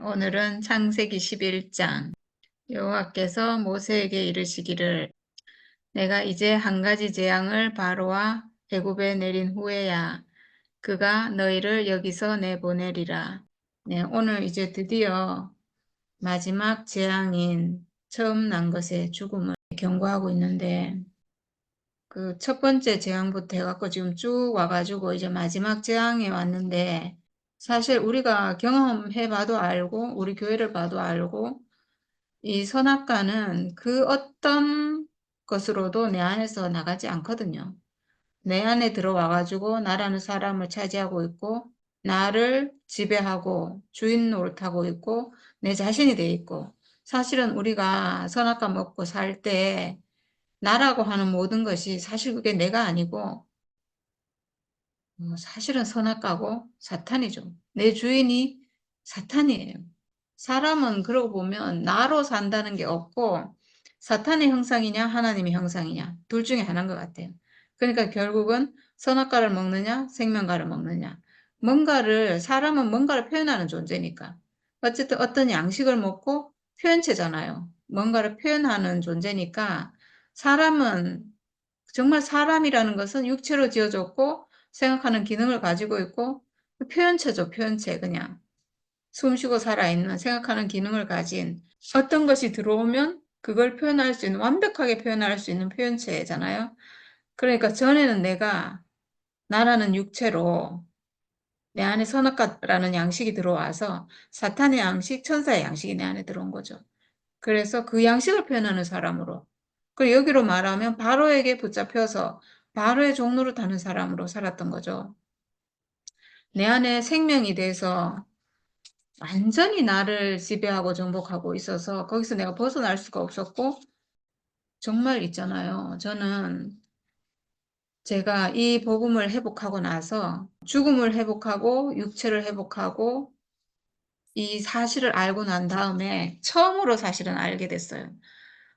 오늘은 창세기 11장. 여호와께서 모세에게 이르시기를 내가 이제 한 가지 재앙을 바로와 애굽에 내린 후에야 그가 너희를 여기서 내보내리라. 네, 오늘 이제 드디어 마지막 재앙인 처음 난 것의 죽음을 경고하고 있는데 그 첫 번째 재앙부터 해갖고 지금 쭉 와가지고 이제 마지막 재앙에 왔는데 사실 우리가 경험해봐도 알고 우리 교회를 봐도 알고 이 선악과는 그 어떤 것으로도 내 안에서 나가지 않거든요. 내 안에 들어와가지고 나라는 사람을 차지하고 있고 나를 지배하고 주인 노릇하고 있고 내 자신이 돼 있고 사실은 우리가 선악과 먹고 살 때 나라고 하는 모든 것이 사실 그게 내가 아니고 사실은 선악과고 사탄이죠. 내 주인이 사탄이에요. 사람은 그러고 보면 나로 산다는 게 없고 사탄의 형상이냐 하나님의 형상이냐 둘 중에 하나인 것 같아요. 그러니까 결국은 선악과를 먹느냐 생명과를 먹느냐 사람은 뭔가를 표현하는 존재니까 어쨌든 어떤 양식을 먹고 표현체잖아요. 뭔가를 표현하는 존재니까 사람은 정말 사람이라는 것은 육체로 지어졌고 생각하는 기능을 가지고 있고 표현체죠. 표현체 그냥 숨쉬고 살아있는 생각하는 기능을 가진 어떤 것이 들어오면 그걸 표현할 수 있는 완벽하게 표현할 수 있는 표현체잖아요. 그러니까 전에는 내가 나라는 육체로 내 안에 선악과라는 양식이 들어와서 사탄의 양식, 천사의 양식이 내 안에 들어온 거죠. 그래서 그 양식을 표현하는 사람으로 그리고 여기로 말하면 바로에게 붙잡혀서 바로의 종로를 타는 사람으로 살았던 거죠. 내 안에 생명이 돼서 완전히 나를 지배하고 정복하고 있어서 거기서 내가 벗어날 수가 없었고 정말 있잖아요. 저는 제가 이 복음을 회복하고 나서 죽음을 회복하고 육체를 회복하고 이 사실을 알고 난 다음에 처음으로 사실은 알게 됐어요.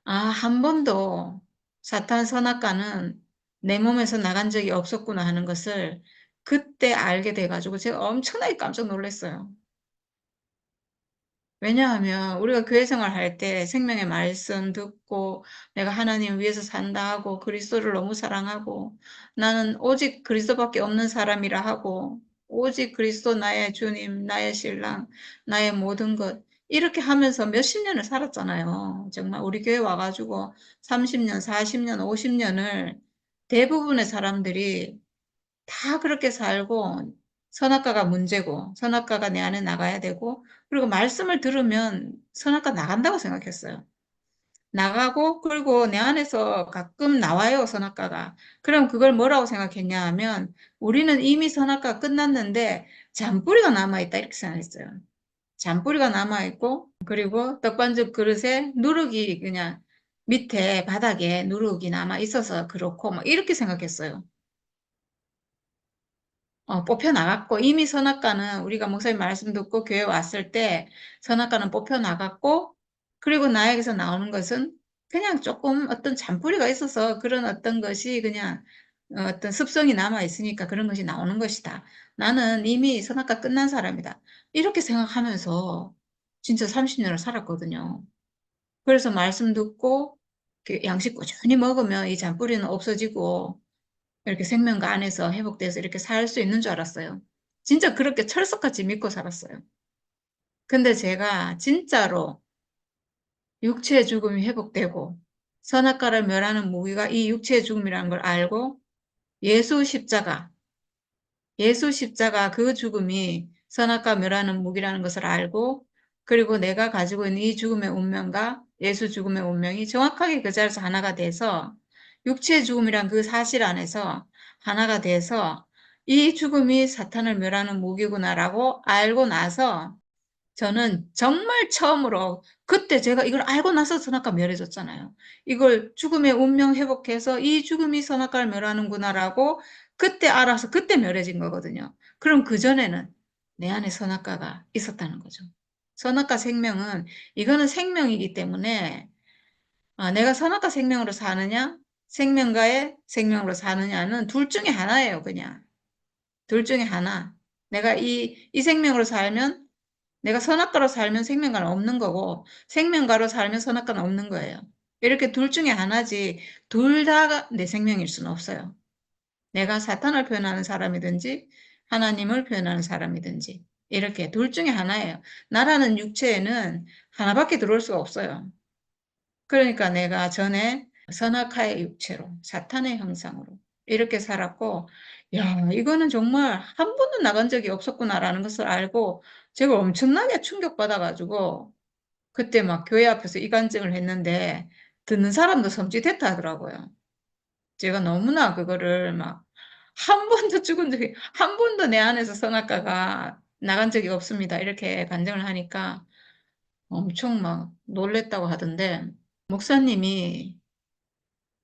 한 번도 사탄 선악과는 내 몸에서 나간 적이 없었구나 하는 것을 그때 알게 돼가지고 제가 엄청나게 깜짝 놀랐어요. 왜냐하면 우리가 교회 생활할 때 생명의 말씀 듣고 내가 하나님 위해서 산다 하고 그리스도를 너무 사랑하고 나는 오직 그리스도밖에 없는 사람이라 하고 오직 그리스도 나의 주님, 나의 신랑, 나의 모든 것 이렇게 하면서 몇십 년을 살았잖아요. 정말 우리 교회 와가지고 30년, 40년, 50년을 대부분의 사람들이 다 그렇게 살고 선악과가 문제고 선악과가 내 안에 나가야 되고 그리고 말씀을 들으면 선악과 나간다고 생각했어요. 나가고 그리고 내 안에서 가끔 나와요 선악과가. 그럼 그걸 뭐라고 생각했냐 하면 우리는 이미 선악과 끝났는데 잔뿌리가 남아있다 이렇게 생각했어요. 잔뿌리가 남아있고 그리고 떡반죽 그릇에 누룩이 그냥 밑에 바닥에 누룩이 남아있어서 그렇고 뭐 이렇게 생각했어요. 뽑혀 나갔고 이미 선악과는 우리가 목사님 말씀 듣고 교회 왔을 때 선악과는 뽑혀 나갔고 그리고 나에게서 나오는 것은 그냥 조금 어떤 잔뿌리가 있어서 그런 어떤 것이 그냥 어떤 습성이 남아 있으니까 그런 것이 나오는 것이다. 나는 이미 선악과 끝난 사람이다. 이렇게 생각하면서 진짜 30년을 살았거든요. 그래서 말씀 듣고 양식 꾸준히 먹으면 이 잔뿌리는 없어지고 이렇게 생명과 안에서 회복돼서 이렇게 살 수 있는 줄 알았어요. 진짜 그렇게 철석같이 믿고 살았어요. 근데 제가 진짜로 육체의 죽음이 회복되고 선악과를 멸하는 무기가 이 육체의 죽음이라는 걸 알고 예수 십자가, 예수 십자가 그 죽음이 선악과 멸하는 무기라는 것을 알고 그리고 내가 가지고 있는 이 죽음의 운명과 예수 죽음의 운명이 정확하게 그 자리에서 하나가 돼서 육체의 죽음이란 그 사실 안에서 하나가 돼서 이 죽음이 사탄을 멸하는 무기구나라고 알고 나서 저는 정말 처음으로 그때 제가 이걸 알고 나서 선악과 멸해졌잖아요. 이걸 죽음의 운명 회복해서 이 죽음이 선악과를 멸하는구나라고 그때 알아서 그때 멸해진 거거든요. 그럼 그전에는 내 안에 선악과가 있었다는 거죠. 선악과 생명은 이거는 생명이기 때문에 내가 선악과 생명으로 사느냐 생명과의 생명으로 사느냐는 둘 중에 하나예요. 그냥 둘 중에 하나. 내가 이 생명으로 살면 내가 선악과로 살면 생명과는 없는 거고 생명과로 살면 선악과는 없는 거예요. 이렇게 둘 중에 하나지 둘 다 내 생명일 수는 없어요. 내가 사탄을 표현하는 사람이든지 하나님을 표현하는 사람이든지 이렇게 둘 중에 하나예요. 나라는 육체에는 하나밖에 들어올 수가 없어요. 그러니까 내가 전에 선악과의 육체로 사탄의 형상으로 이렇게 살았고 야 이거는 정말 한 번도 나간 적이 없었구나라는 것을 알고 제가 엄청나게 충격받아가지고 그때 막 교회 앞에서 이간증을 했는데 듣는 사람도 섬찟했다 하더라고요. 제가 너무나 그거를 막 한 번도 죽은 적이 한 번도 내 안에서 선악과가 나간 적이 없습니다. 이렇게 간증을 하니까 엄청 막 놀랬다고 하던데 목사님이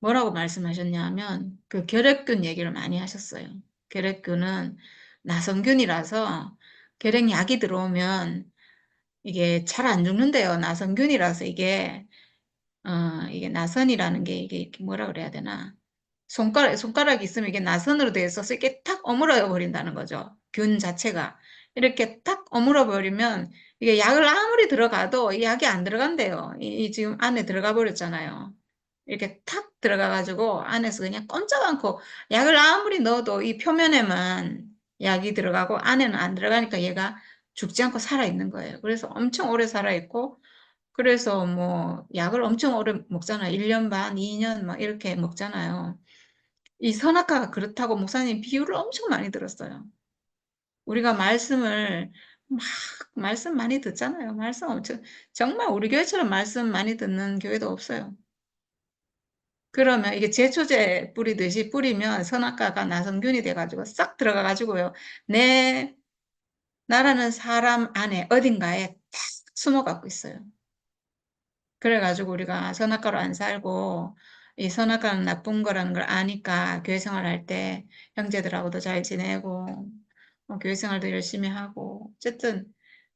뭐라고 말씀하셨냐면 그 결핵균 얘기를 많이 하셨어요. 결핵균은 나성균이라서 결핵약이 들어오면 이게 잘 안 죽는데요. 나성균이라서 이게 나선이라는 게 이게 뭐라 그래야 되나? 손가락이 있으면 이게 나선으로 되어 있어서 이게 탁 어물어 버린다는 거죠. 균 자체가. 이렇게 탁 어물어 버리면 이게 약을 아무리 들어가도 이 약이 안 들어간대요. 이 지금 안에 들어가 버렸잖아요. 이렇게 탁 들어가 가지고 안에서 그냥 꼼짝 않고 약을 아무리 넣어도 이 표면에만 약이 들어가고 안에는 안 들어가니까 얘가 죽지 않고 살아 있는 거예요. 그래서 엄청 오래 살아 있고 그래서 뭐 약을 엄청 오래 먹잖아요. 1년 반, 2년 막 이렇게 먹잖아요. 이 선악과가 그렇다고 목사님 비유를 엄청 많이 들었어요. 우리가 말씀을 막 말씀 많이 듣잖아요. 말씀 엄청 정말 우리 교회처럼 말씀 많이 듣는 교회도 없어요. 그러면 이게 제초제 뿌리듯이 뿌리면 선악과가 나성균이 돼가지고 싹 들어가가지고요. 내 나라는 사람 안에 어딘가에 딱 숨어갖고 있어요. 그래가지고 우리가 선악과로 안 살고 이 선악과는 나쁜 거라는 걸 아니까 교회 생활할 때 형제들하고도 잘 지내고 교회 생활도 열심히 하고 어쨌든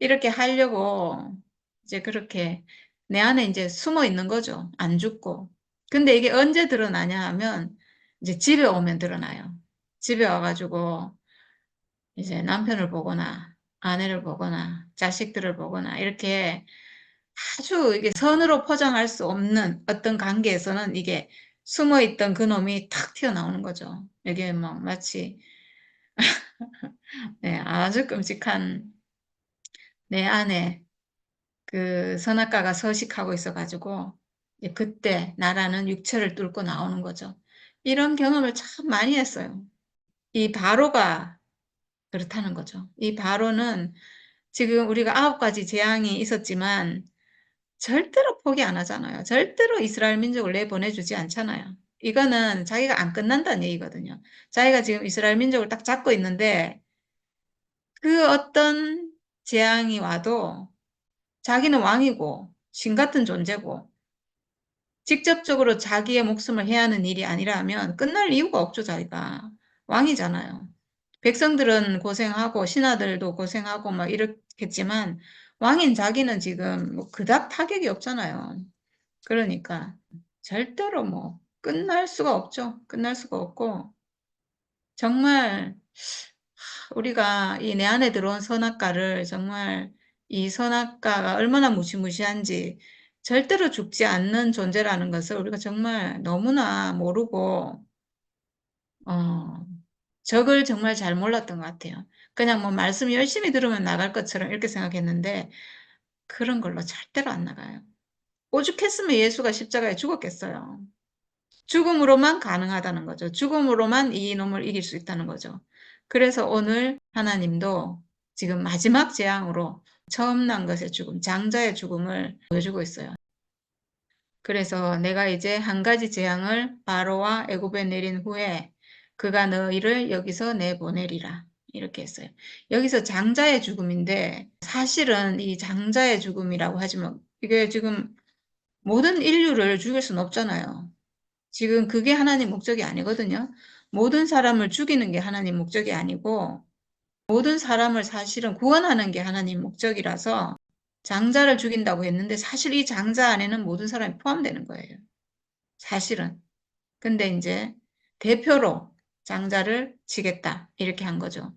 이렇게 하려고 이제 그렇게 내 안에 이제 숨어 있는 거죠. 안 죽고. 근데 이게 언제 드러나냐 하면 이제 집에 오면 드러나요. 집에 와가지고 이제 남편을 보거나 아내를 보거나 자식들을 보거나 이렇게 아주 이게 선으로 포장할 수 없는 어떤 관계에서는 이게 숨어 있던 그놈이 탁 튀어나오는 거죠. 이게 막 마치 네, 아주 끔찍한 내 안에 그 선악과가 서식하고 있어가지고 이제 그때 나라는 육체를 뚫고 나오는 거죠. 이런 경험을 참 많이 했어요. 이 바로가 그렇다는 거죠. 이 바로는 지금 우리가 9가지 재앙이 있었지만 절대로 포기 안 하잖아요. 절대로 이스라엘 민족을 내보내주지 않잖아요. 이거는 자기가 안 끝난다는 얘기거든요. 자기가 지금 이스라엘 민족을 딱 잡고 있는데 그 어떤 재앙이 와도 자기는 왕이고 신 같은 존재고 직접적으로 자기의 목숨을 해야 하는 일이 아니라면 끝날 이유가 없죠, 자기가. 왕이잖아요. 백성들은 고생하고 신하들도 고생하고 막 이렇겠지만 왕인 자기는 지금 뭐 그닥 타격이 없잖아요. 그러니까 절대로 뭐 끝날 수가 없죠. 끝날 수가 없고 정말 우리가 이 내 안에 들어온 선악과를 정말 이 선악과가 얼마나 무시무시한지 절대로 죽지 않는 존재라는 것을 우리가 정말 너무나 모르고 어, 적을 정말 잘 몰랐던 것 같아요. 그냥 뭐 말씀 열심히 들으면 나갈 것처럼 이렇게 생각했는데 그런 걸로 절대로 안 나가요. 오죽했으면 예수가 십자가에 죽었겠어요. 죽음으로만 가능하다는 거죠. 죽음으로만 이 놈을 이길 수 있다는 거죠. 그래서 오늘 하나님도 지금 마지막 재앙으로 처음 난 것의 죽음, 장자의 죽음을 보여주고 있어요. 그래서 내가 이제 한 가지 재앙을 바로와 애굽에 내린 후에 그가 너희를 여기서 내보내리라. 이렇게 했어요. 여기서 장자의 죽음인데 사실은 이 장자의 죽음이라고 하지만 이게 지금 모든 인류를 죽일 수는 없잖아요. 지금 그게 하나님 목적이 아니거든요. 모든 사람을 죽이는 게 하나님 목적이 아니고 모든 사람을 사실은 구원하는 게 하나님 목적이라서 장자를 죽인다고 했는데 사실 이 장자 안에는 모든 사람이 포함되는 거예요. 사실은. 근데 이제 대표로 장자를 치겠다 이렇게 한 거죠.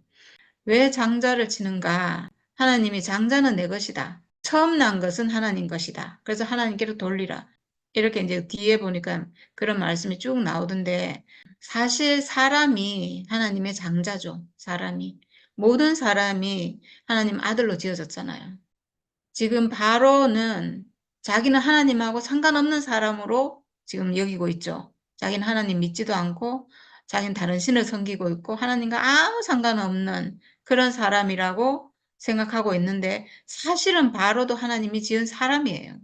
왜 장자를 치는가? 하나님이 장자는 내 것이다. 처음 난 것은 하나님 것이다. 그래서 하나님께로 돌리라. 이렇게 이제 뒤에 보니까 그런 말씀이 쭉 나오던데 사실 사람이 하나님의 장자죠. 사람이. 모든 사람이 하나님 아들로 지어졌잖아요. 지금 바로는 자기는 하나님하고 상관없는 사람으로 지금 여기고 있죠. 자기는 하나님 믿지도 않고 자기는 다른 신을 섬기고 있고 하나님과 아무 상관없는 그런 사람이라고 생각하고 있는데 사실은 바로도 하나님이 지은 사람이에요.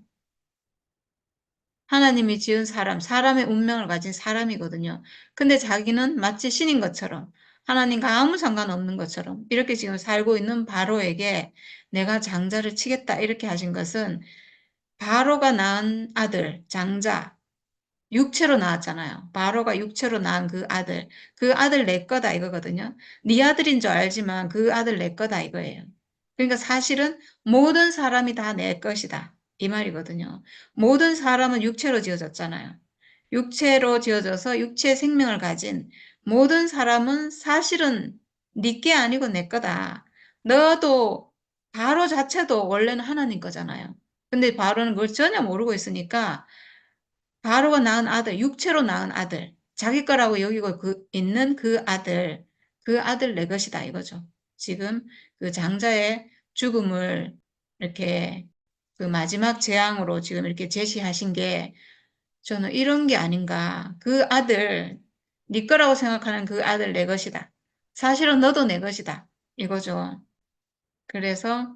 하나님이 지은 사람, 사람의 운명을 가진 사람이거든요. 근데 자기는 마치 신인 것처럼 하나님과 아무 상관없는 것처럼 이렇게 지금 살고 있는 바로에게 내가 장자를 치겠다 이렇게 하신 것은 바로가 낳은 아들, 장자, 육체로 낳았잖아요. 바로가 육체로 낳은 그 아들 내 거다 이거거든요. 네 아들인 줄 알지만 그 아들 내 거다 이거예요. 그러니까 사실은 모든 사람이 다 내 것이다 이 말이거든요. 모든 사람은 육체로 지어졌잖아요. 육체로 지어져서 육체 생명을 가진 모든 사람은 사실은 네 게 아니고 내 거다. 너도 바로 자체도 원래는 하나님 거잖아요. 근데 바로는 그걸 전혀 모르고 있으니까 바로가 낳은 아들, 육체로 낳은 아들, 자기 거라고 여기고 있는 그 아들 내 것이다 이거죠. 지금 그 장자의 죽음을 이렇게 그 마지막 재앙으로 지금 이렇게 제시하신 게 저는 이런 게 아닌가. 그 아들, 네 거라고 생각하는 그 아들 내 것이다. 사실은 너도 내 것이다. 이거죠. 그래서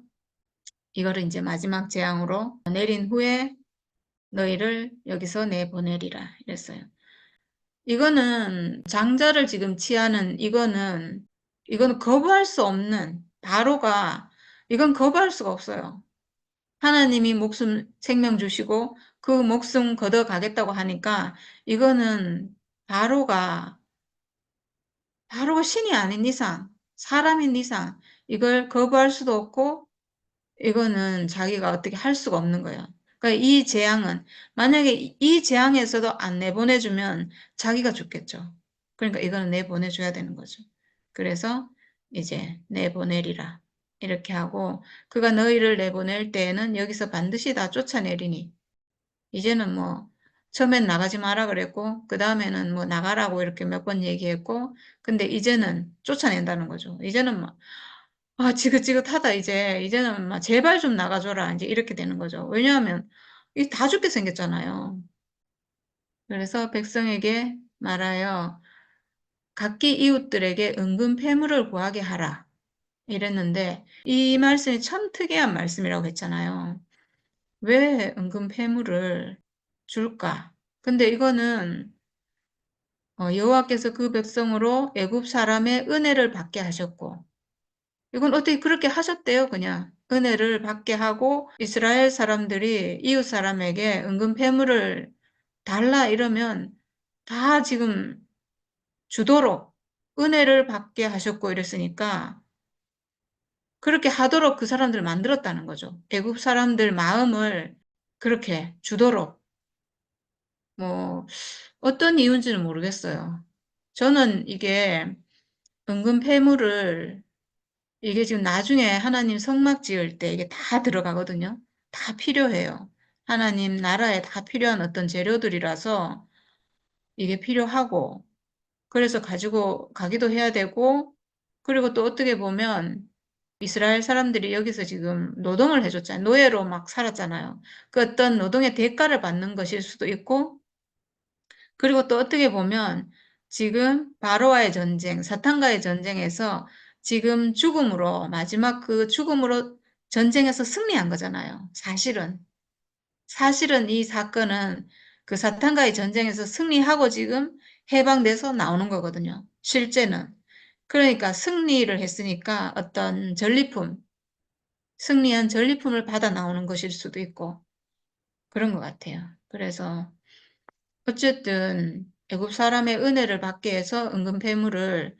이거를 이제 마지막 재앙으로 내린 후에 너희를 여기서 내보내리라 이랬어요. 이거는 장자를 지금 취하는 이거는 거부할 수 없는 바로가 이건 거부할 수가 없어요. 하나님이 목숨 생명 주시고 그 목숨 걷어가겠다고 하니까 이거는 바로가 신이 아닌 이상 사람인 이상 이걸 거부할 수도 없고 이거는 자기가 어떻게 할 수가 없는 거예요. 그러니까 이 재앙은 만약에 이 재앙에서도 안 내보내주면 자기가 죽겠죠. 그러니까 이거는 내보내줘야 되는 거죠. 그래서 이제 내보내리라 이렇게 하고 그가 너희를 내보낼 때에는 여기서 반드시 다 쫓아내리니 이제는 뭐 처음엔 나가지 마라 그랬고 그 다음에는 뭐 나가라고 이렇게 몇 번 얘기했고 근데 이제는 쫓아낸다는 거죠. 이제는 막 아, 지긋지긋하다, 이제. 이제는 막, 제발 좀 나가줘라. 이제 이렇게 되는 거죠. 왜냐하면, 이 다 죽게 생겼잖아요. 그래서 백성에게 말하여, 각기 이웃들에게 은근 패물을 구하게 하라. 이랬는데, 이 말씀이 참 특이한 말씀이라고 했잖아요. 왜 은근 패물을 줄까? 근데 이거는, 여호와께서 그 백성으로 애굽 사람의 은혜를 받게 하셨고, 이건 어떻게 그렇게 하셨대요, 그냥. 은혜를 받게 하고 이스라엘 사람들이 이웃 사람에게 은근 패물을 달라 이러면 다 지금 주도록 은혜를 받게 하셨고 이랬으니까 그렇게 하도록 그 사람들을 만들었다는 거죠. 애굽 사람들 마음을 그렇게 주도록 뭐 어떤 이유인지는 모르겠어요. 저는 이게 은근 패물을 이게 지금 나중에 하나님 성막 지을 때 이게 다 들어가거든요. 다 필요해요. 하나님 나라에 다 필요한 어떤 재료들이라서 이게 필요하고, 그래서 가지고 가기도 해야 되고, 그리고 또 어떻게 보면 이스라엘 사람들이 여기서 지금 노동을 해줬잖아요. 노예로 막 살았잖아요. 그 어떤 노동의 대가를 받는 것일 수도 있고, 그리고 또 어떻게 보면 지금 바로와의 전쟁, 사탄과의 전쟁에서 지금 죽음으로, 마지막 그 죽음으로 전쟁에서 승리한 거잖아요. 사실은. 사실은 이 사건은 그 사탄과의 전쟁에서 승리하고 지금 해방돼서 나오는 거거든요. 실제는. 그러니까 승리를 했으니까 어떤 전리품, 승리한 전리품을 받아 나오는 것일 수도 있고 그런 것 같아요. 그래서 어쨌든 애굽 사람의 은혜를 받게 해서 은근 패물을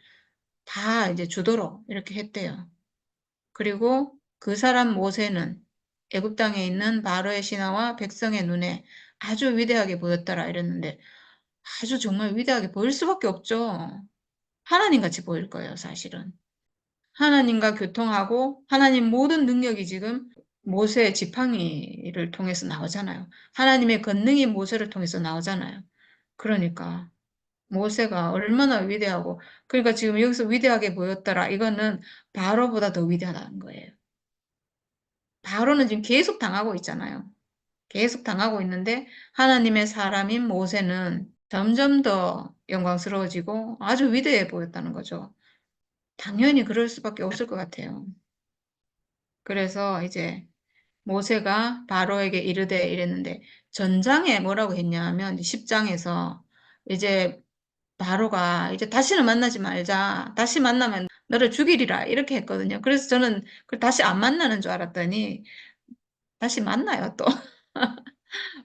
다 이제 주도록 이렇게 했대요. 그리고 그 사람 모세는 애굽 땅에 있는 바로의 신하와 백성의 눈에 아주 위대하게 보였더라 이랬는데 아주 정말 위대하게 보일 수밖에 없죠. 하나님 같이 보일 거예요, 사실은. 하나님과 교통하고 하나님 모든 능력이 지금 모세 지팡이를 통해서 나오잖아요. 하나님의 권능이 모세를 통해서 나오잖아요. 그러니까 모세가 얼마나 위대하고 그러니까 지금 여기서 위대하게 보였더라. 이거는 바로보다 더 위대하다는 거예요. 바로는 지금 계속 당하고 있잖아요. 계속 당하고 있는데 하나님의 사람인 모세는 점점 더 영광스러워지고 아주 위대해 보였다는 거죠. 당연히 그럴 수밖에 없을 것 같아요. 그래서 이제 모세가 바로에게 이르되 이랬는데 전장에 뭐라고 했냐면 10장에서 이제 바로가 이제 다시는 만나지 말자. 다시 만나면 너를 죽이리라. 이렇게 했거든요. 그래서 저는 다시 안 만나는 줄 알았더니 다시 만나요, 또.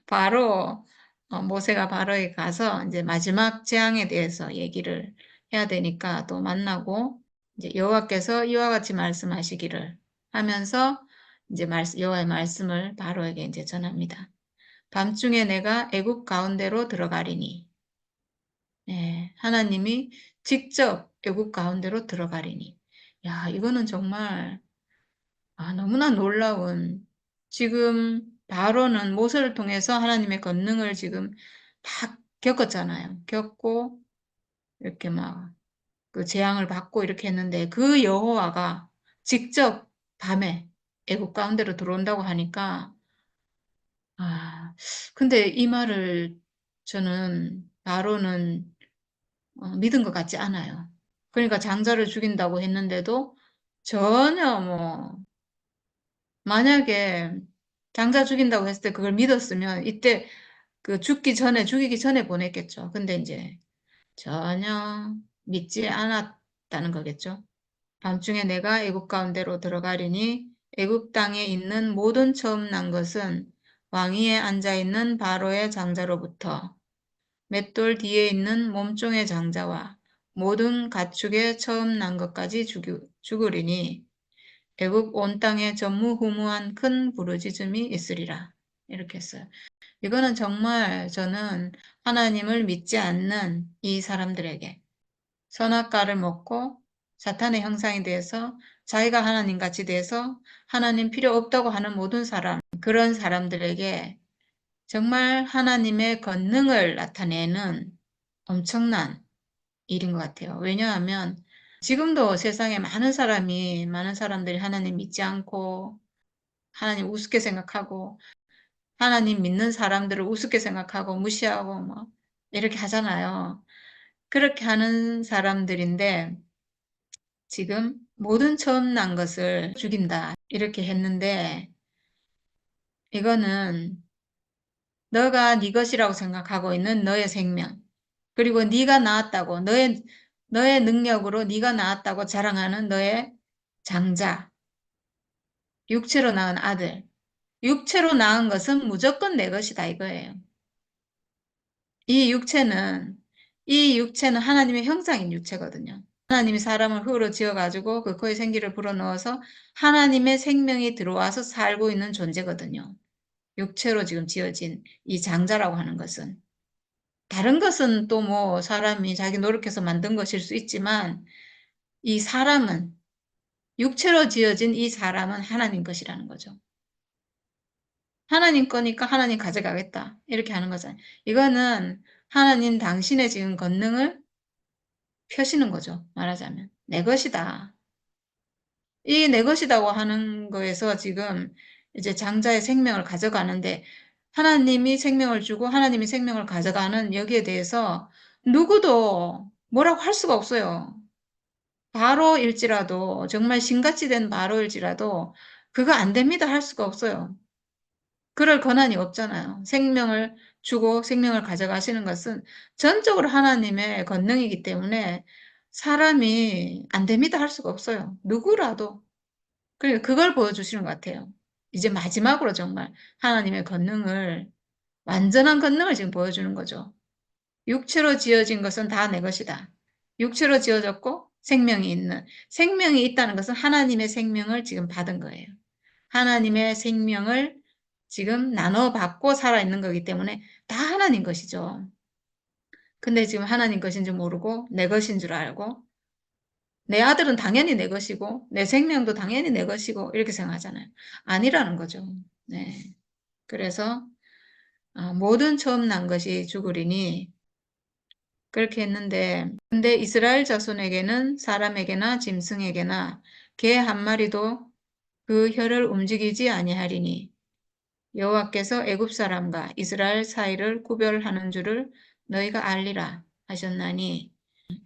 바로 모세가 바로에 가서 이제 마지막 재앙에 대해서 얘기를 해야 되니까 또 만나고 이제 여호와께서 이와 같이 말씀하시기를 하면서 이제 여호와의 말씀을 바로에게 이제 전합니다. 밤중에 내가 애굽 가운데로 들어가리니 하나님이 직접 애굽 가운데로 들어가리니 야, 이거는 정말 너무나 놀라운 지금 바로는 모세를 통해서 하나님의 권능을 지금 다 겪었잖아요. 겪고 이렇게 막 그 재앙을 받고 이렇게 했는데 그 여호와가 직접 밤에 애굽 가운데로 들어온다고 하니까 근데 이 말을 저는 바로는 믿은 것 같지 않아요. 그러니까 장자를 죽인다고 했는데도 전혀 만약에 장자 죽인다고 했을 때 그걸 믿었으면 이때 죽이기 전에 보냈겠죠. 근데 이제 전혀 믿지 않았다는 거겠죠. 밤중에 내가 애굽 가운데로 들어가리니 애굽 땅에 있는 모든 처음 난 것은 왕위에 앉아 있는 바로의 장자로부터 맷돌 뒤에 있는 몸종의 장자와 모든 가축의 처음 난 것까지 죽으리니 애굽 온 땅에 전무후무한 큰 부르짖음이 있으리라. 이렇게 했어요. 이거는 정말 저는 하나님을 믿지 않는 이 사람들에게 선악과를 먹고 사탄의 형상이 돼서 자기가 하나님 같이 돼서 하나님 필요 없다고 하는 모든 사람, 그런 사람들에게 정말 하나님의 권능을 나타내는 엄청난 일인 것 같아요. 왜냐하면 지금도 세상에 많은 사람들이 하나님 믿지 않고 하나님 우습게 생각하고 하나님 믿는 사람들을 우습게 생각하고 무시하고 뭐 이렇게 하잖아요. 그렇게 하는 사람들인데 지금 모든 처음 난 것을 죽인다 이렇게 했는데 이거는 너가 네 것이라고 생각하고 있는 너의 생명 그리고 네가 낳았다고 너의 능력으로 네가 낳았다고 자랑하는 너의 장자 육체로 낳은 아들 육체로 낳은 것은 무조건 내 것이다 이거예요. 이 육체는 하나님의 형상인 육체거든요. 하나님이 사람을 흙으로 지어가지고 그 코에 생기를 불어넣어서 하나님의 생명이 들어와서 살고 있는 존재거든요. 육체로 지금 지어진 이 장자라고 하는 것은. 다른 것은 또 뭐 사람이 자기 노력해서 만든 것일 수 있지만 이 사람은 육체로 지어진 이 사람은 하나님 것이라는 거죠. 하나님 거니까 하나님 가져가겠다. 이렇게 하는 거잖아요. 이거는 하나님 당신의 지금 권능을 펴시는 거죠. 말하자면. 내 것이다. 이 내 것이다고 하는 거에서 지금 이제 장자의 생명을 가져가는데 하나님이 생명을 주고 하나님이 생명을 가져가는 여기에 대해서 누구도 뭐라고 할 수가 없어요. 바로일지라도 정말 신같이 된 바로일지라도 그거 안 됩니다 할 수가 없어요. 그럴 권한이 없잖아요. 생명을 주고 생명을 가져가시는 것은 전적으로 하나님의 권능이기 때문에 사람이 안 됩니다 할 수가 없어요. 누구라도. 그러니까 그걸 보여주시는 것 같아요. 이제 마지막으로 정말 하나님의 권능을, 완전한 권능을 지금 보여주는 거죠. 육체로 지어진 것은 다 내 것이다. 육체로 지어졌고 생명이 있다는 것은 하나님의 생명을 지금 받은 거예요. 하나님의 생명을 지금 나눠받고 살아있는 거기 때문에 다 하나님 것이죠. 근데 지금 하나님 것인 줄 모르고 내 것인 줄 알고 내 아들은 당연히 내 것이고 내 생명도 당연히 내 것이고 이렇게 생각하잖아요. 아니라는 거죠. 네. 그래서 모든 처음 난 것이 죽으리니 그렇게 했는데 근데 이스라엘 자손에게는 사람에게나 짐승에게나 개 한 마리도 그 혀를 움직이지 아니하리니 여호와께서 애굽 사람과 이스라엘 사이를 구별하는 줄을 너희가 알리라 하셨나니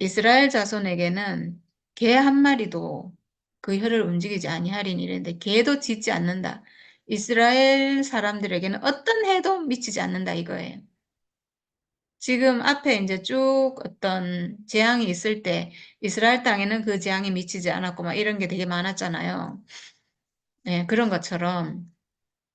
이스라엘 자손에게는 개 한 마리도 그 혀를 움직이지 아니하리니 이랬는데 개도 짖지 않는다. 이스라엘 사람들에게는 어떤 해도 미치지 않는다 이거예요. 지금 앞에 이제 쭉 어떤 재앙이 있을 때 이스라엘 땅에는 그 재앙이 미치지 않았고 막 이런 게 되게 많았잖아요. 네, 그런 것처럼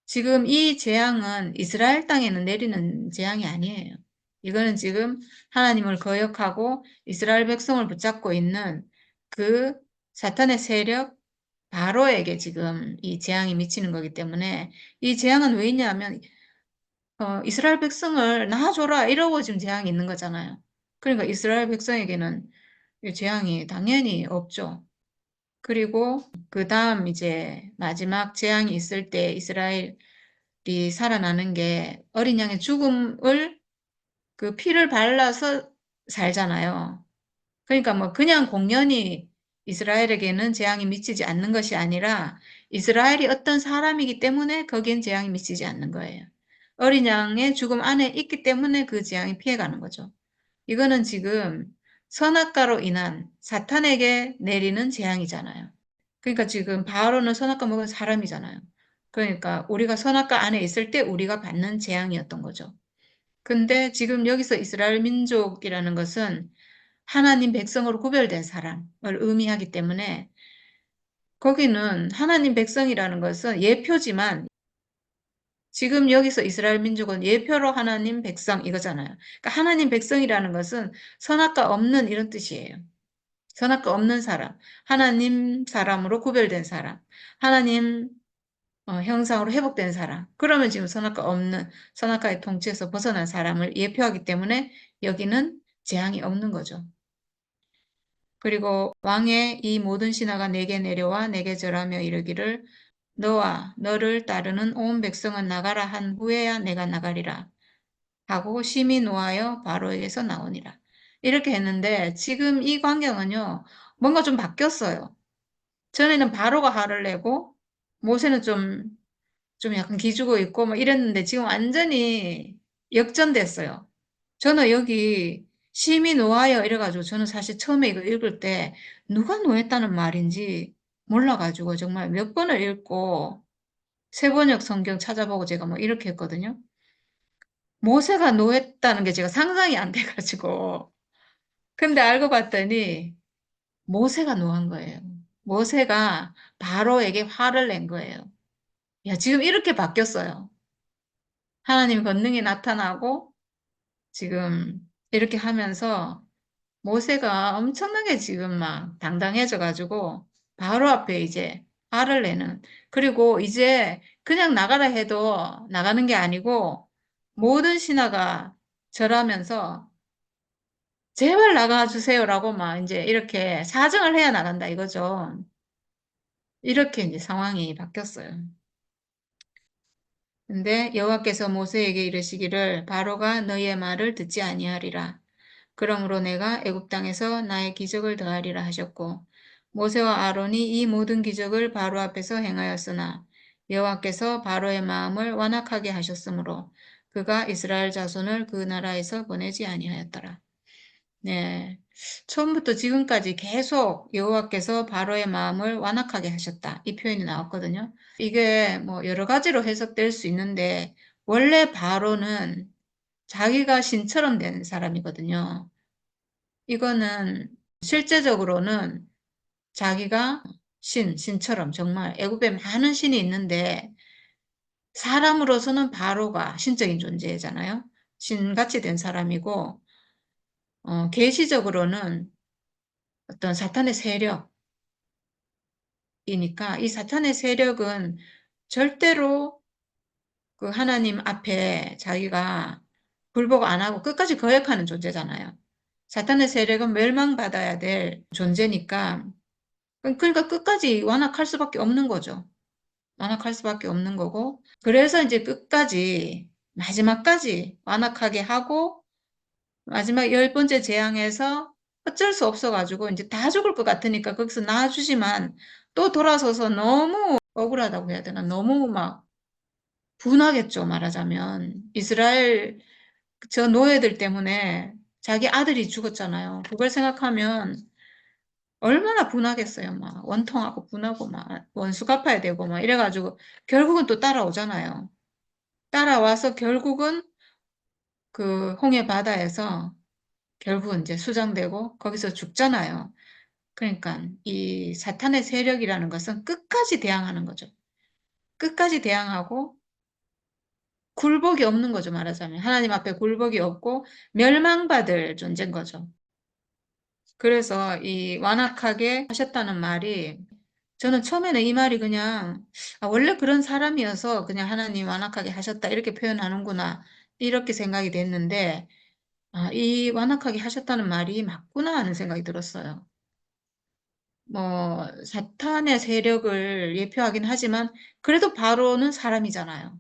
지금 이 재앙은 이스라엘 땅에는 내리는 재앙이 아니에요. 이거는 지금 하나님을 거역하고 이스라엘 백성을 붙잡고 있는 그 사탄의 세력 바로에게 지금 이 재앙이 미치는 거기 때문에 이 재앙은 왜 있냐면 이스라엘 백성을 놔줘라 이러고 지금 재앙이 있는 거잖아요. 그러니까 이스라엘 백성에게는 이 재앙이 당연히 없죠. 그리고 그 다음 이제 마지막 재앙이 있을 때 이스라엘이 살아나는 게 어린 양의 죽음을 그 피를 발라서 살잖아요. 그러니까 뭐 그냥 공연히 이스라엘에게는 재앙이 미치지 않는 것이 아니라 이스라엘이 어떤 사람이기 때문에 거기엔 재앙이 미치지 않는 거예요. 어린 양의 죽음 안에 있기 때문에 그 재앙이 피해가는 거죠. 이거는 지금 선악과로 인한 사탄에게 내리는 재앙이잖아요. 그러니까 지금 바로는 선악과 먹은 사람이잖아요. 그러니까 우리가 선악과 안에 있을 때 우리가 받는 재앙이었던 거죠. 근데 지금 여기서 이스라엘 민족이라는 것은 하나님 백성으로 구별된 사람을 의미하기 때문에 거기는 하나님 백성이라는 것은 예표지만 지금 여기서 이스라엘 민족은 예표로 하나님 백성 이거잖아요. 그러니까 하나님 백성이라는 것은 선악과 없는 이런 뜻이에요. 선악과 없는 사람, 하나님 사람으로 구별된 사람, 하나님 형상으로 회복된 사람. 그러면 지금 선악과 없는 선악과의 통치에서 벗어난 사람을 예표하기 때문에 여기는 재앙이 없는 거죠. 그리고 왕의 이 모든 신하가 내게 내려와 내게 절하며 이르기를 너와 너를 따르는 온 백성은 나가라 한 후에야 내가 나가리라 하고 심히 노하여 바로에게서 나오니라. 이렇게 했는데 지금 이 광경은요. 뭔가 좀 바뀌었어요. 전에는 바로가 화를 내고 모세는 좀 약간 기죽어 있고 막 이랬는데 지금 완전히 역전됐어요. 저는 여기 심히 노하여 이래가지고 저는 사실 처음에 이거 읽을 때 누가 노했다는 말인지 몰라가지고 정말 몇 번을 읽고 세번역 성경 찾아보고 제가 뭐 이렇게 했거든요. 모세가 노했다는 게 제가 상상이 안 돼가지고 근데 알고 봤더니 모세가 노한 거예요. 모세가 바로에게 화를 낸 거예요. 야, 지금 이렇게 바뀌었어요. 하나님 권능이 나타나고 지금 이렇게 하면서 모세가 엄청나게 지금 막 당당해져 가지고 바로 앞에 이제 화를 내는 그리고 이제 그냥 나가라 해도 나가는 게 아니고 모든 신하가 절하면서 제발 나가 주세요라고 막 이제 이렇게 사정을 해야 나간다 이거죠. 이렇게 이제 상황이 바뀌었어요. 근데 여호와께서 모세에게 이르시기를 바로가 너희의 말을 듣지 아니하리라. 그러므로 내가 애굽 땅에서 나의 기적을 더하리라 하셨고 모세와 아론이 이 모든 기적을 바로 앞에서 행하였으나 여호와께서 바로의 마음을 완악하게 하셨으므로 그가 이스라엘 자손을 그 나라에서 보내지 아니하였더라. 네. 처음부터 지금까지 계속 여호와께서 바로의 마음을 완악하게 하셨다. 이 표현이 나왔거든요. 이게 뭐 여러 가지로 해석될 수 있는데 원래 바로는 자기가 신처럼 된 사람이거든요. 이거는 실제적으로는 자기가 신처럼 정말 애굽에 많은 신이 있는데 사람으로서는 바로가 신적인 존재잖아요. 신같이 된 사람이고 계시적으로는 어떤 사탄의 세력이니까 이 사탄의 세력은 절대로 그 하나님 앞에 자기가 굴복 안 하고 끝까지 거역하는 존재잖아요. 사탄의 세력은 멸망받아야 될 존재니까 그러니까 끝까지 완악할 수밖에 없는 거죠. 완악할 수밖에 없는 거고. 그래서 이제 끝까지, 마지막까지 완악하게 하고, 마지막 10번째 재앙에서 어쩔 수 없어가지고, 이제 다 죽을 것 같으니까 거기서 나와주지만, 또 돌아서서 너무 억울하다고 해야 되나? 너무 막 분하겠죠, 말하자면. 이스라엘 저 노예들 때문에 자기 아들이 죽었잖아요. 그걸 생각하면 얼마나 분하겠어요. 막 원통하고 분하고 막 원수 갚아야 되고 막 이래가지고 결국은 또 따라오잖아요. 따라와서 결국은 그 홍해 바다에서 결국은 이제 수장되고 거기서 죽잖아요. 그러니까 이 사탄의 세력이라는 것은 끝까지 대항하는 거죠. 끝까지 대항하고 굴복이 없는 거죠, 말하자면. 하나님 앞에 굴복이 없고 멸망받을 존재인 거죠. 그래서 이 완악하게 하셨다는 말이 저는 처음에는 이 말이 그냥 원래 그런 사람이어서 그냥 하나님 완악하게 하셨다 이렇게 표현하는구나 이렇게 생각이 됐는데 이 완악하게 하셨다는 말이 맞구나 하는 생각이 들었어요. 뭐 사탄의 세력을 예표하긴 하지만 그래도 바로는 사람이잖아요.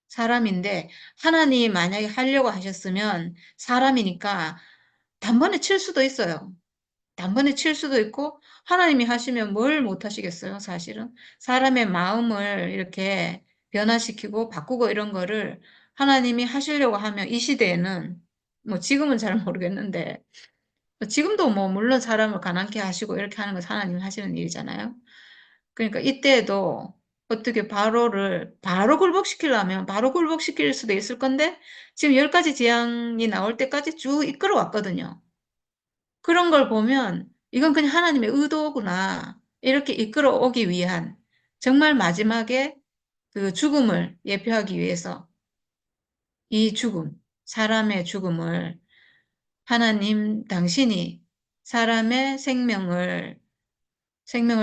사람인데 하나님 만약에 하려고 하셨으면 사람이니까 단번에 칠 수도 있어요. 단번에 칠 수도 있고 하나님이 하시면 뭘 못 하시겠어요, 사실은. 사람의 마음을 이렇게 변화시키고 바꾸고 이런 거를 하나님이 하시려고 하면 이 시대에는 뭐 지금은 잘 모르겠는데 지금도 뭐 물론 사람을 가난케 하시고 이렇게 하는 건 하나님이 하시는 일이잖아요. 그러니까 이때에도 어떻게 바로를 바로 굴복시키려면 바로 굴복시킬 수도 있을 건데 지금 10가지 재앙이 나올 때까지 쭉 이끌어 왔거든요. 그런 걸 보면 이건 그냥 하나님의 의도구나. 이렇게 이끌어 오기 위한 정말 마지막에 그 죽음을 예표하기 위해서 이 죽음, 사람의 죽음을 하나님 당신이 사람의 생명을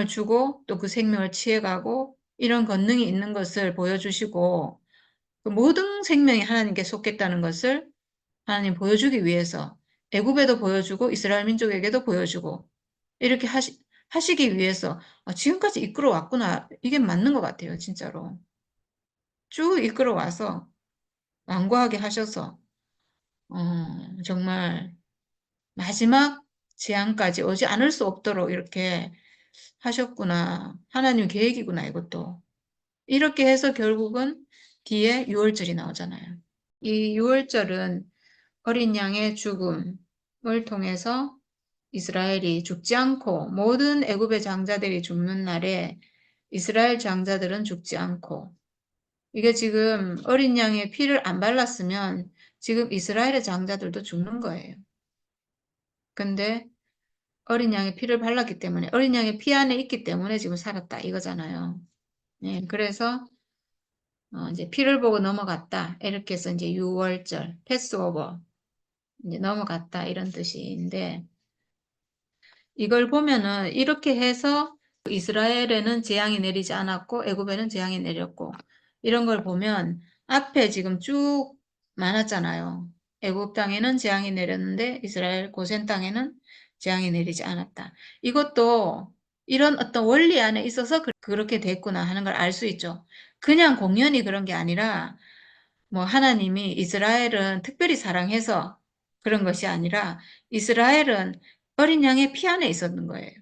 주고 또 그 생명을 취해가고 이런 권능이 있는 것을 보여주시고 그 모든 생명이 하나님께 속했다는 것을 하나님 보여주기 위해서 애굽에도 보여주고 이스라엘 민족에게도 보여주고 이렇게 하시기 위해서 지금까지 이끌어 왔구나. 이게 맞는 것 같아요, 진짜로. 쭉 이끌어 와서 완고하게 하셔서 정말 마지막 재앙까지 오지 않을 수 없도록 이렇게 하셨구나. 하나님 계획이구나, 이것도. 이렇게 해서 결국은 뒤에 유월절이 나오잖아요. 이 유월절은 어린 양의 죽음을 통해서 이스라엘이 죽지 않고 모든 애굽의 장자들이 죽는 날에 이스라엘 장자들은 죽지 않고 이게 지금 어린 양의 피를 안 발랐으면 지금 이스라엘의 장자들도 죽는 거예요. 근데 어린 양의 피를 발랐기 때문에 어린 양의 피 안에 있기 때문에 지금 살았다 이거잖아요. 네, 그래서 이제 피를 보고 넘어갔다 이렇게 해서 이제 유월절 패스오버 이제 넘어갔다 이런 뜻인데 이걸 보면은 이렇게 해서 이스라엘에는 재앙이 내리지 않았고 애굽에는 재앙이 내렸고 이런 걸 보면 앞에 지금 쭉 많았잖아요. 애굽 땅에는 재앙이 내렸는데 이스라엘 고센 땅에는 재앙이 내리지 않았다. 이것도 이런 어떤 원리 안에 있어서 그렇게 됐구나 하는 걸 알 수 있죠. 그냥 공연히 그런 게 아니라 뭐 하나님이 이스라엘은 특별히 사랑해서 그런 것이 아니라 이스라엘은 어린 양의 피 안에 있었는 거예요.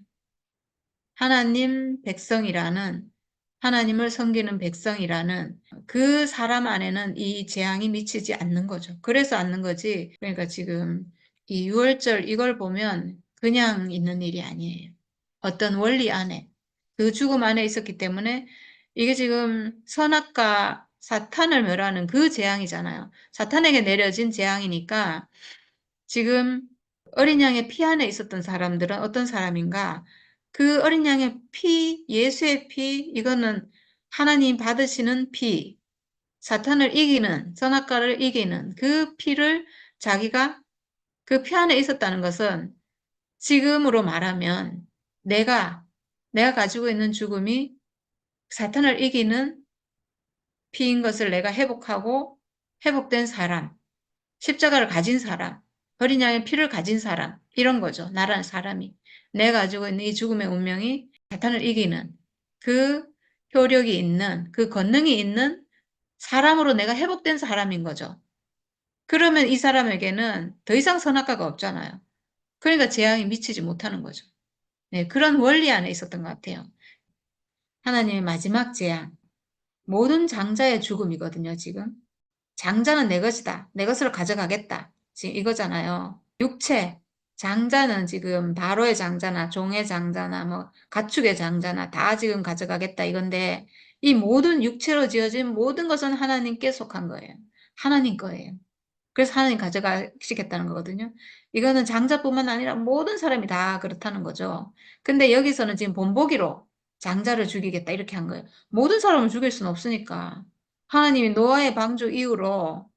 하나님 백성이라는 하나님을 섬기는 백성이라는 그 사람 안에는 이 재앙이 미치지 않는 거죠. 그래서 않는 거지. 그러니까 지금 이 유월절 이걸 보면 그냥 있는 일이 아니에요. 어떤 원리 안에 그 죽음 안에 있었기 때문에 이게 지금 선악과 사탄을 멸하는 그 재앙이잖아요. 사탄에게 내려진 재앙이니까 지금 어린 양의 피 안에 있었던 사람들은 어떤 사람인가? 그 어린 양의 피, 예수의 피, 이거는 하나님 받으시는 피, 사탄을 이기는, 선악과를 이기는 그 피를 자기가 그 피 안에 있었다는 것은 지금으로 말하면 내가 가지고 있는 죽음이 사탄을 이기는 피인 것을 내가 회복하고 회복된 사람, 십자가를 가진 사람, 어린 양의 피를 가진 사람, 이런 거죠. 나라는 사람이. 내가 가지고 있는 이 죽음의 운명이 사탄을 이기는 그 효력이 있는, 그 권능이 있는 사람으로 내가 회복된 사람인 거죠. 그러면 이 사람에게는 더 이상 선악과가 없잖아요. 그러니까 재앙이 미치지 못하는 거죠. 네, 그런 원리 안에 있었던 것 같아요. 하나님의 마지막 재앙, 모든 장자의 죽음이거든요, 지금. 장자는 내 것이다. 내 것으로 가져가겠다. 지금 이거잖아요. 육체, 장자는 지금 바로의 장자나 종의 장자나 뭐 가축의 장자나 다 지금 가져가겠다 이건데 이 모든 육체로 지어진 모든 것은 하나님께 속한 거예요. 하나님 거예요. 그래서 하나님 가져가시겠다는 거거든요. 이거는 장자뿐만 아니라 모든 사람이 다 그렇다는 거죠. 근데 여기서는 지금 본보기로 장자를 죽이겠다 이렇게 한 거예요. 모든 사람을 죽일 수는 없으니까. 하나님이 노아의 방주 이후로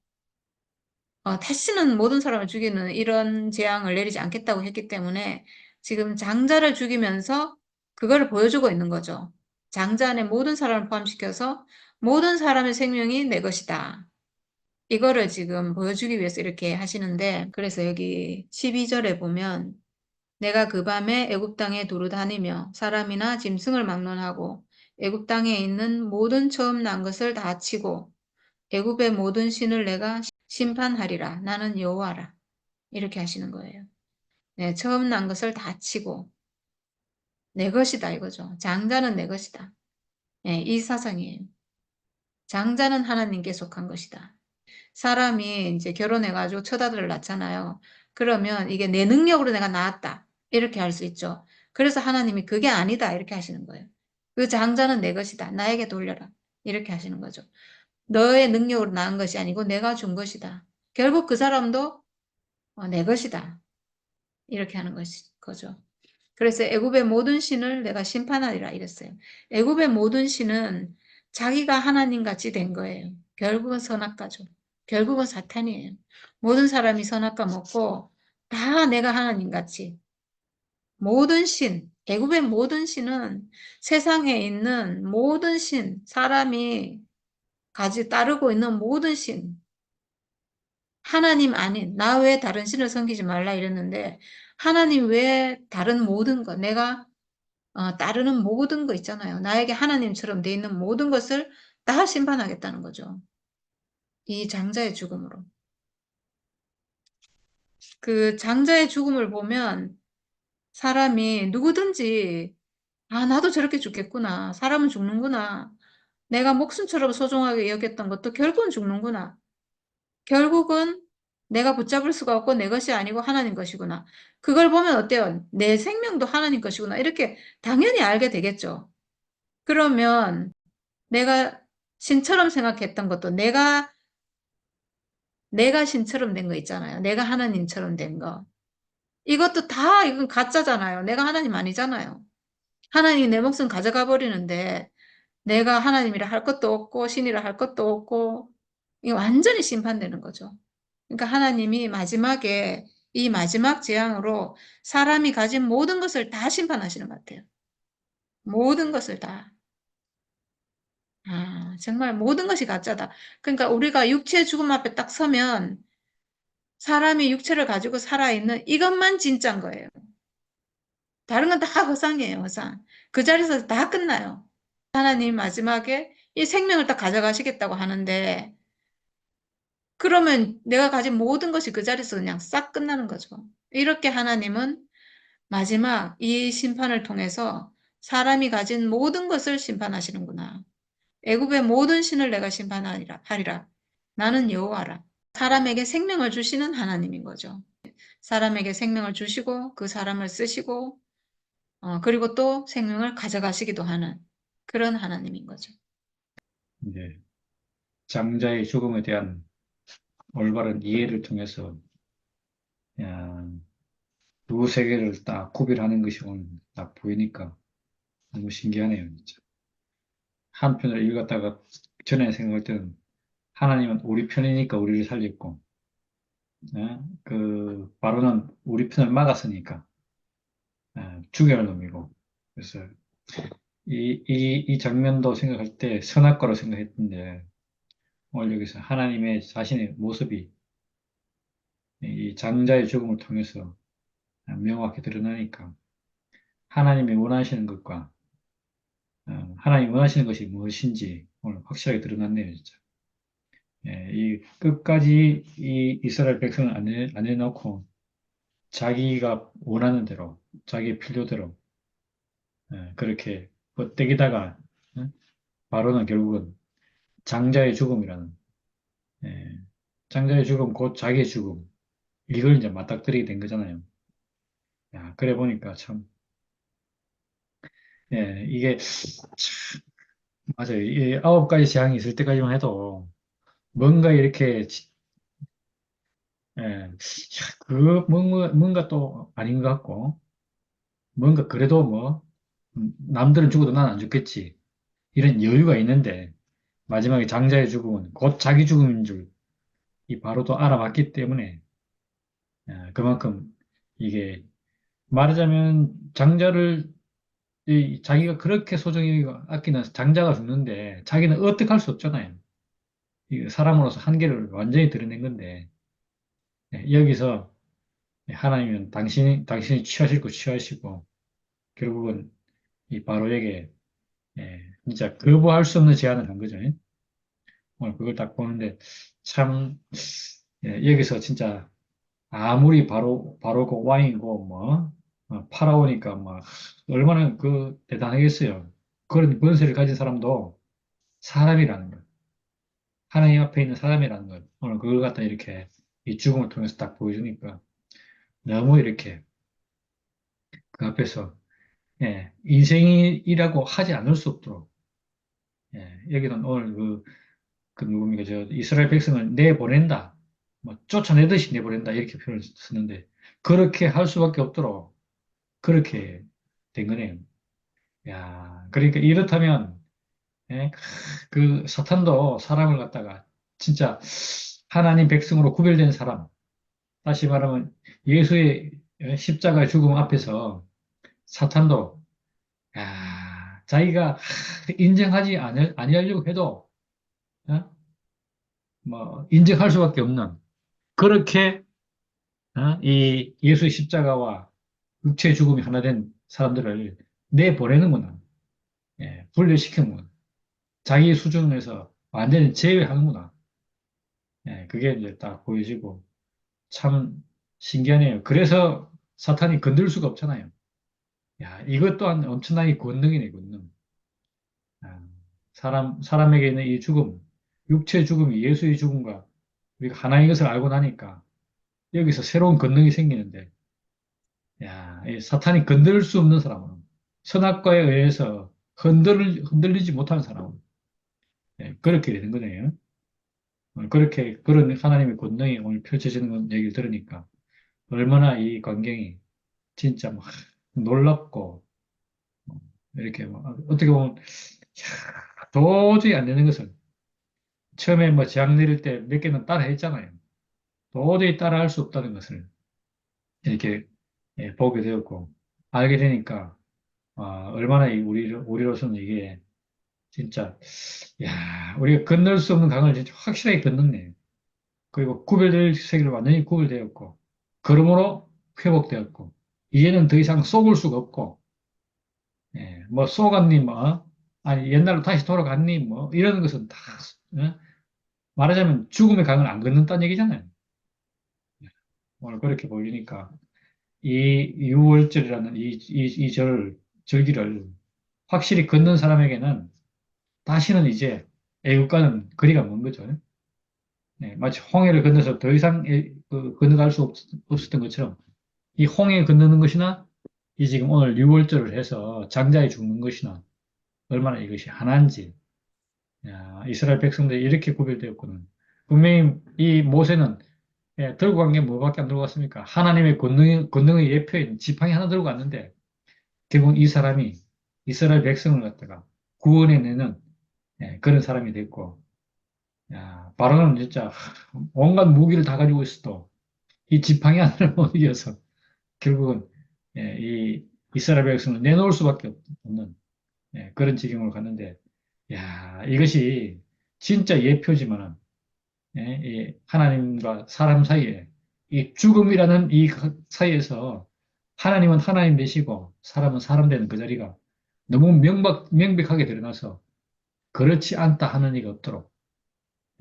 다시는 모든 사람을 죽이는 이런 재앙을 내리지 않겠다고 했기 때문에 지금 장자를 죽이면서 그거를 보여주고 있는 거죠. 장자 안에 모든 사람을 포함시켜서 모든 사람의 생명이 내 것이다. 이거를 지금 보여주기 위해서 이렇게 하시는데 그래서 여기 12절에 보면 내가 그 밤에 애굽 땅에 두루 다니며 사람이나 짐승을 막론하고 애굽 땅에 있는 모든 처음 난 것을 다 치고 애굽의 모든 신을 내가 심판하리라. 나는 여호와라. 이렇게 하시는 거예요. 네, 처음 난 것을 다 치고 내 것이다 이거죠. 장자는 내 것이다. 네, 이 사상이에요. 장자는 하나님께 속한 것이다. 사람이 이제 결혼해가지고 첫 아들을 낳잖아요. 그러면 이게 내 능력으로 내가 낳았다. 이렇게 할 수 있죠. 그래서 하나님이 그게 아니다. 이렇게 하시는 거예요. 그 장자는 내 것이다. 나에게 돌려라. 이렇게 하시는 거죠. 너의 능력으로 낳은 것이 아니고 내가 준 것이다. 결국 그 사람도 내 것이다. 이렇게 하는 거죠. 그래서 애굽의 모든 신을 내가 심판하리라 이랬어요. 애굽의 모든 신은 자기가 하나님 같이 된 거예요. 결국은 선악과죠. 결국은 사탄이에요. 모든 사람이 선악과 먹고 다 내가 하나님 같이 모든 신, 애굽의 모든 신은 세상에 있는 모든 신, 사람이 가지 따르고 있는 모든 신, 하나님 아닌 나 외에 다른 신을 섬기지 말라 이랬는데 하나님 외에 다른 모든 것, 내가 따르는 모든 거 있잖아요. 나에게 하나님처럼 돼 있는 모든 것을 다 심판하겠다는 거죠. 이 장자의 죽음으로. 그 장자의 죽음을 보면 사람이 누구든지 나도 저렇게 죽겠구나. 사람은 죽는구나. 내가 목숨처럼 소중하게 여겼던 것도 결국은 죽는구나. 결국은 내가 붙잡을 수가 없고 내 것이 아니고 하나님 것이구나. 그걸 보면 어때요? 내 생명도 하나님 것이구나. 이렇게 당연히 알게 되겠죠. 그러면 내가 신처럼 생각했던 것도 내가 신처럼 된 거 있잖아요. 내가 하나님처럼 된 거. 이것도 다 이건 가짜잖아요. 내가 하나님 아니잖아요. 하나님이 내 목숨 가져가 버리는데 내가 하나님이라 할 것도 없고 신이라 할 것도 없고 이게 완전히 심판되는 거죠. 그러니까 하나님이 마지막에 이 마지막 재앙으로 사람이 가진 모든 것을 다 심판하시는 것 같아요. 모든 것을 다. 정말 모든 것이 가짜다. 그러니까 우리가 육체의 죽음 앞에 딱 서면 사람이 육체를 가지고 살아있는 이것만 진짜인 거예요. 다른 건 다 허상이에요, 허상. 그 자리에서 다 끝나요. 하나님 마지막에 이 생명을 딱 가져가시겠다고 하는데 그러면 내가 가진 모든 것이 그 자리에서 그냥 싹 끝나는 거죠. 이렇게 하나님은 마지막 이 심판을 통해서 사람이 가진 모든 것을 심판하시는구나. 애굽의 모든 신을 내가 심판하리라. 나는 여호와라. 사람에게 생명을 주시는 하나님인 거죠. 사람에게 생명을 주시고 그 사람을 쓰시고 그리고 또 생명을 가져가시기도 하는 그런 하나님인 거죠. 네. 장자의 죽음에 대한 올바른 이해를 통해서 야, 두 세계를 딱 구별하는 것이 오늘 딱 보이니까 너무 신기하네요, 진짜. 한편으로 읽었다가 전에 생각할 때는 하나님은 우리 편이니까 우리를 살렸고, 그 바로는 우리 편을 막았으니까 죽여야 할 놈이고. 그래서 이 장면도 생각할 때 선악과로 생각했는데 오늘 여기서 하나님의 자신의 모습이 이 장자의 죽음을 통해서 명확히 드러나니까 하나님이 원하시는 것과 하나님 원하시는 것이 무엇인지 오늘 확실하게 드러났네요, 진짜. 예, 이 끝까지 이 이스라엘 백성을 안 해놓고 자기가 원하는 대로, 자기의 필요대로 그렇게 뻗대기다가 바로는 결국은 장자의 죽음이라는 예, 장자의 죽음 곧 자기의 죽음 이걸 이제 맞닥뜨리게 된 거잖아요. 야, 그래 보니까 참 이게 맞아요. 이 9가지 재앙이 있을 때까지만 해도 뭔가 이렇게 그 뭔가 또 아닌 것 같고 뭔가 그래도 뭐 남들은 죽어도 난 안 죽겠지 이런 여유가 있는데 마지막에 장자의 죽음은 곧 자기 죽음인 줄 이 바로도 알아봤기 때문에 그만큼 이게 말하자면 장자를 자기가 그렇게 소중히 아끼는 장자가 죽는데 자기는 어떻게 할 수 없잖아요. 이 사람으로서 한계를 완전히 드러낸 건데 여기서 하나님은 당신이 취하실 거 취하시고 결국은 이 바로에게 진짜 거부할 수 없는 제안을 한 거죠. 오늘 그걸 딱 보는데 참 여기서 진짜 아무리 바로고 왕이고 뭐 파라오니까 뭐 얼마나 그 대단하겠어요. 그런 권세를 가진 사람도 사람이라는 것, 하나님 앞에 있는 사람이라는 것. 오늘 그걸 갖다 이렇게 이 죽음을 통해서 딱 보여주니까 너무 이렇게 그 앞에서 인생이라고 하지 않을 수 없도록 여기는 오늘 그 누굽니까 저 이스라엘 백성을 내보낸다, 뭐 쫓아내듯이 내보낸다 이렇게 표현을 쓰는데 그렇게 할 수밖에 없도록 그렇게 된 거네요. 야, 그러니까 이렇다면 예, 그 사탄도 사람을 갖다가 진짜 하나님 백성으로 구별된 사람, 다시 말하면 예수의 십자가 죽음 앞에서 사탄도 자기가 인정하지 아니하려고 해도 어? 뭐 인정할 수밖에 없는 그렇게 이 예수의 십자가와 육체의 죽음이 하나 된 사람들을 내보내는구나. 분리시키는구나. 자기 수준에서 완전히 제외하는구나. 그게 이제 딱 보여지고 참 신기하네요. 그래서 사탄이 건들 수가 없잖아요. 야, 이것 또한 엄청나게 권능이네, 권능. 아, 사람에게 있는 이 죽음, 육체의 죽음이 예수의 죽음과 우리가 하나인 것을 알고 나니까 여기서 새로운 권능이 생기는데, 야, 이 사탄이 건들 수 없는 사람은 선악과에 의해서 흔들리지 못하는 사람은 그렇게 되는 거네요. 그렇게 그런 하나님의 권능이 오늘 펼쳐지는 건 얘기를 들으니까 얼마나 이 광경이 진짜 막 놀랍고 이렇게 뭐 어떻게 보면 도저히 안 되는 것을 처음에 뭐 재앙 내릴 때 몇 개는 따라 했잖아요. 도저히 따라할 수 없다는 것을 이렇게 보게 되었고 알게 되니까 얼마나 우리로서는 이게 진짜 우리가 건널 수 없는 강을 진짜 확실하게 건넜네. 그리고 구별될 세계를 완전히 구별되었고 그러므로 회복되었고 이제는 더 이상 속을 수가 없고 뭐 속았니 뭐 아니 옛날로 다시 돌아갔니 뭐 이런 것은 다 말하자면 죽음의 강을 안 건넌다는 얘기잖아요. 오늘 그렇게 보이니까 이 유월절이라는 절기를 확실히 걷는 사람에게는 다시는 이제 애국가는 거리가 먼 거죠. 마치 홍해를 건너서 더 이상 건너갈 수 없었던 것처럼 이 홍해 건너는 것이나 이 지금 오늘 유월절을 해서 장자에 죽는 것이나 얼마나 이것이 하나인지 이스라엘 백성들이 이렇게 구별되었거든. 분명히 이 모세는 들고 간 게 뭐밖에 안 들고 갔습니까? 하나님의 권능의 예표인 지팡이 하나 들고 갔는데 결국 이 사람이 이스라엘 백성을 갖다가 구원해내는 그런 사람이 됐고 바로는 진짜 온갖 무기를 다 가지고 있어도 이 지팡이 하나를 못 이겨서 결국은 이 이스라엘 백성을 내놓을 수밖에 없는 그런 지경으로 갔는데 이것이 진짜 예표지만은 이 하나님과 사람 사이에 이 죽음이라는 이 사이에서 하나님은 하나님 되시고 사람은 사람 되는 그 자리가 너무 명백하게 드러나서 그렇지 않다 하는 이가 없도록.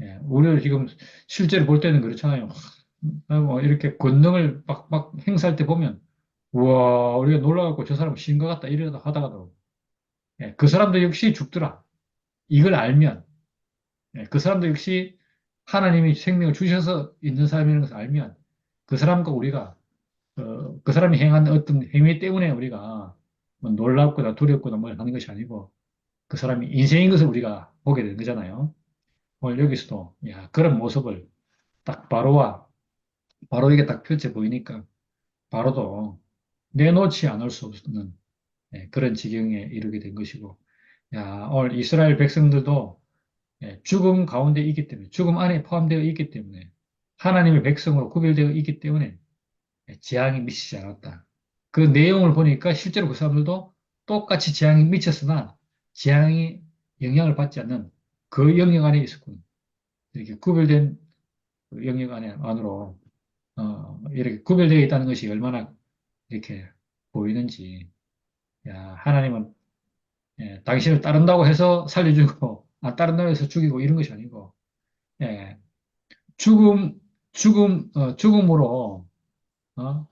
예, 우리가 지금 실제로 볼 때는 그렇잖아요. 뭐 이렇게 권능을 막 행사할 때 보면, 우와, 우리가 놀라갖고 저 사람 신것 같다 이러다 하다가도, 예, 그 사람도 역시 죽더라. 이걸 알면, 예, 그 사람도 역시 하나님이 생명을 주셔서 있는 사람이라는 것을 알면, 그 사람과 우리가, 그 사람이 행한 어떤 행위 때문에 우리가 뭐 놀랍거나 두렵거나 뭘 하는 것이 아니고, 그 사람이 인생인 것을 우리가 보게 되는 거잖아요. 오늘 여기서도, 야, 그런 모습을 딱 바로 이게 딱 펼쳐 보이니까, 바로도 내놓지 않을 수 없는, 예, 그런 지경에 이르게 된 것이고, 야, 오늘 이스라엘 백성들도, 예, 죽음 가운데 있기 때문에, 죽음 안에 포함되어 있기 때문에, 하나님의 백성으로 구별되어 있기 때문에, 예, 재앙이 미치지 않았다. 그 내용을 보니까 실제로 그 사람들도 똑같이 재앙이 미쳤으나, 재앙이 영향을 받지 않는 그 영역 안에 있었군. 이렇게 구별된 그 영역 안으로, 이렇게 구별되어 있다는 것이 얼마나 이렇게 보이는지. 야, 하나님은, 예, 당신을 따른다고 해서 살려주고, 안 따른다고 해서 죽이고 이런 것이 아니고, 예, 죽음, 죽음으로,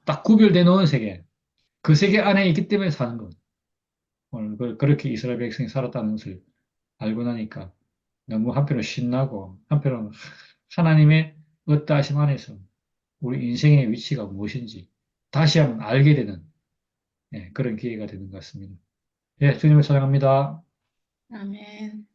딱 구별되어 놓은 세계, 그 세계 안에 있기 때문에 사는 것. 오늘 그렇게 이스라엘 백성이 살았다는 것을 알고 나니까 너무 한편으로 신나고, 한편으로 하나님의 어떠하심 안에서 우리 인생의 위치가 무엇인지 다시 한번 알게 되는, 예, 그런 기회가 되는 것 같습니다. 예, 주님을 사랑합니다. 아멘.